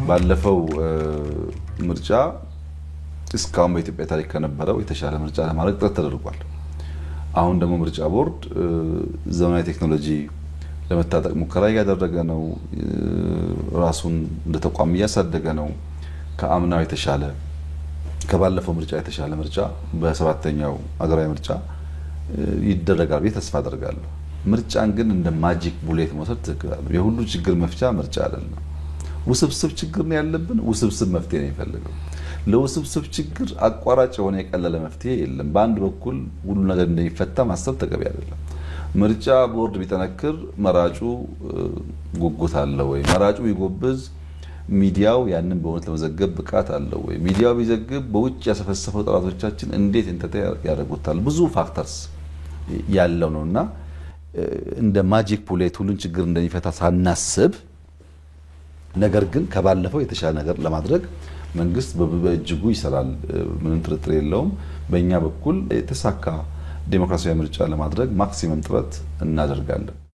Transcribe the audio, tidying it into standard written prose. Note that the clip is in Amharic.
ባለፈው ምርጫ እስካሁን በኢትዮጵያ ታሪክ ከነበረው የተሻለ ምርጫ ለማድረግ ጥረት ተደርጓል። አሁን ደግሞ ምርጫ ቦርድ ዘመናዊ ቴክኖሎጂ ለመታጠቅ ሙከራ እያደረገ ነው። ራሱን እንደ ተቋም እያሳደገ ነው። ከአምናው የተሻለ ከባለፈው ምርጫ የተሻለ ምርጫ በሰባተኛው አገራዊ ምርጫ ይደረጋል ብዬ ተስፋ አደርጋለሁ። ምርጫን ግን እንደ ማጂክ ቡሌት መውሰድ ትክክል አይደለም። የሁሉ ችግር መፍቻ ምርጫ አይደለም። ውስብስብ ችግር ነው ያለብን። ውስብስብ መፍትሄ ነው የሚፈልገው። ለውስብስብ ችግር አቋራጭ የሆነ የቀለለ መፍትሄ የለም። በአንድ በኩል ሁሉ ነገር እንደሚፈታ ማሰብ ተገቢ አይደለም። ምርጫ ቦርድ ቢጠነክር መራጩ ጉጉት አለው ወይ? መራጩ ይጎብዝ ሚዲያው ያንን በእውነት ለመዘገብ ብቃት አለው ወይ? ሚዲያው ቢዘግብ በውጭ ያሰፈሰፈው ጠላቶቻችን እንዴት እንተታ ያደርጉታል? ብዙ ፋክተርስ ያለው ነውና እንደ ማጂክ ቡሌት ሁሉን ችግር እንደሚፈታ ሳናስብ ነገር ግን ከባለፈው የተሻለ ነገር ለማድረግ መንግስት በእጅጉ ይሰራል። ምንም ጥርጥር የለውም። በእኛ በኩል የተሳካ ዲሞክራሲያዊ ምርጫ ለማድረግ ማክሲመም ጥረት እናደርጋለን።